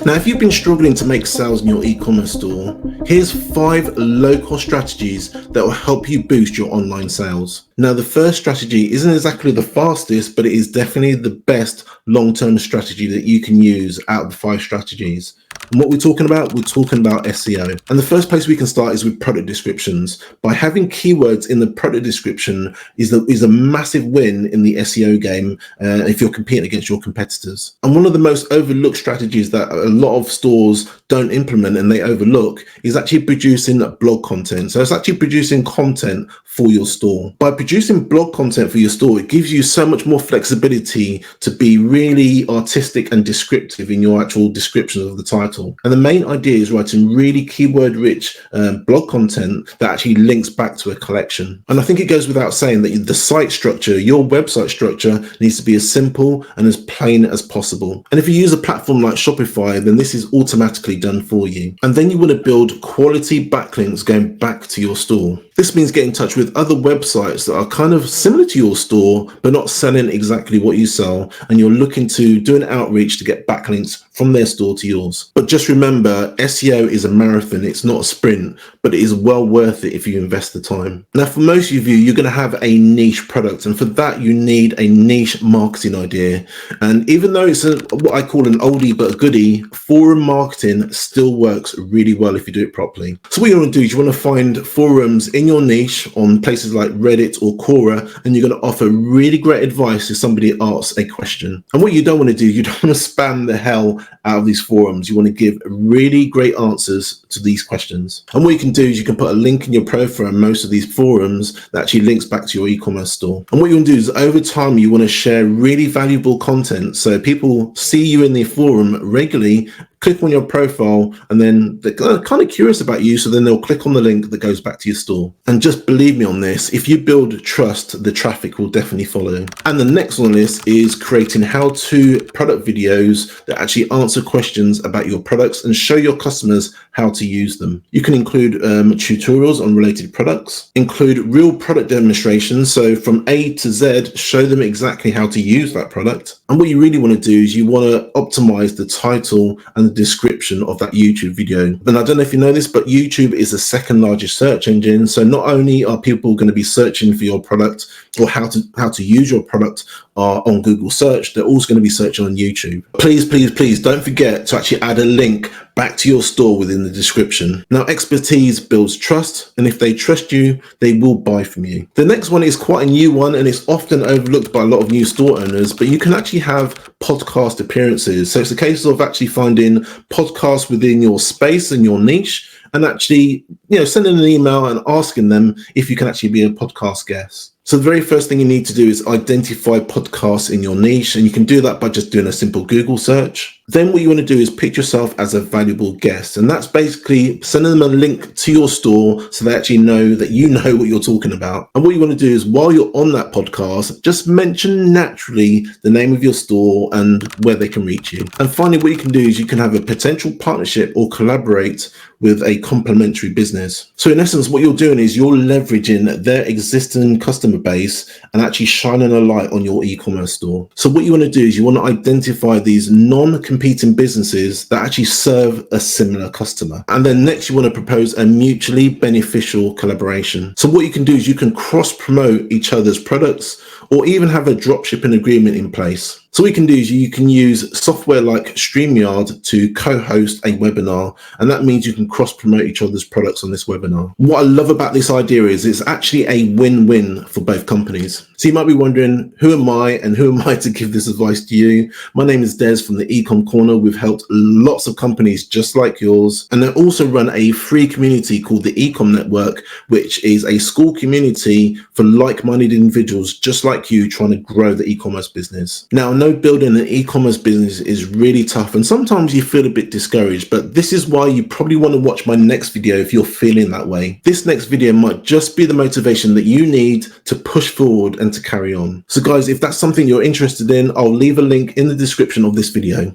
Now, if you've been struggling to make sales in your e-commerce store, here's 5 low-cost strategies that will help you boost your online sales. Now, the first strategy isn't exactly the fastest, but it is definitely the best long-term strategy that you can use out of the 5 strategies. And what we're talking about SEO. And the first place we can start is with product descriptions. By having keywords in the product description is a massive win in the SEO game if you're competing against your competitors. And one of the most overlooked strategies that a lot of stores don't implement and they overlook is actually producing blog content. So it's actually producing content for your store. By producing blog content for your store, it gives you so much more flexibility to be really artistic and descriptive in your actual descriptions of the title. And the main idea is writing really keyword rich blog content that actually links back to a collection. And I think it goes without saying that the site structure, your website structure, needs to be as simple and as plain as possible. And if you use a platform like Shopify, then this is automatically done for you. And then you want to build quality backlinks going back to your store. This means get in touch with other websites that are kind of similar to your store, but not selling exactly what you sell. And you're looking to do an outreach to get backlinks from their store to yours. But just remember, SEO is a marathon. It's not a sprint, but it is well worth it if you invest the time. Now, for most of you, you're going to have a niche product. And for that, you need a niche marketing idea. And even though it's what I call an oldie but a goodie, forum marketing still works really well if you do it properly. So what you want to do is you want to find forums in your niche on places like Reddit or Quora, and you're going to offer really great advice if somebody asks a question. And what you don't want to do, you don't want to spam the hell out of these forums. You want to give really great answers to these questions. And what you can do is you can put a link in your profile in most of these forums that actually links back to your e-commerce store. And what you want to do is over time, you want to share really valuable content. So people see you in the forum regularly, click on your profile, and then they're kind of curious about you. So then they'll click on the link that goes back to your store. And just believe me on this, if you build trust, the traffic will definitely follow. And the next on this is creating how-to product videos that actually answer questions about your products and show your customers how to use them. You can include tutorials on related products, include real product demonstrations. So from A to Z, show them exactly how to use that product. And what you really want to do is you want to optimize the title and the description of that YouTube video. And I don't know if you know this, but YouTube is the second largest search engine. So not only are people going to be searching for your product or how to use your product on Google search, they're also going to be searching on YouTube. Please don't forget to actually add a link back to your store within the description. Now, expertise builds trust, and if they trust you, they will buy from you. The next one is quite a new one, and it's often overlooked by a lot of new store owners, but you can actually have podcast appearances. So it's a case of actually finding podcasts within your space and your niche, and actually, sending an email and asking them if you can actually be a podcast guest. So the very first thing you need to do is identify podcasts in your niche, and you can do that by just doing a simple Google search. Then what you want to do is pitch yourself as a valuable guest, and that's basically sending them a link to your store so they actually know that you know what you're talking about. And what you want to do is while you're on that podcast, just mention naturally the name of your store and where they can reach you. And finally, what you can do is you can have a potential partnership or collaborate with a complementary business. So in essence, what you're doing is you're leveraging their existing customer base and actually shining a light on your e-commerce store. So what you want to do is you want to identify these non-competing businesses that actually serve a similar customer. And then next you want to propose a mutually beneficial collaboration. So what you can do is you can cross-promote each other's products or even have a dropshipping agreement in place. So what you can do is you can use software like StreamYard to co-host a webinar, and that means you can cross-promote each other's products on this webinar. What I love about this idea is it's actually a win-win for both companies. So you might be wondering, who am I and who am I to give this advice to you? My name is Des from the Ecom Corner. We've helped lots of companies just like yours, and I also run a free community called the Ecom Network, which is a school community for like-minded individuals just like you trying to grow the e-commerce business. Now, I know building an e-commerce business is really tough, and sometimes you feel a bit discouraged, but this is why you probably want to watch my next video if you're feeling that way. This next video might just be the motivation that you need to push forward and to carry on. So guys, if that's something you're interested in, I'll leave a link in the description of this video.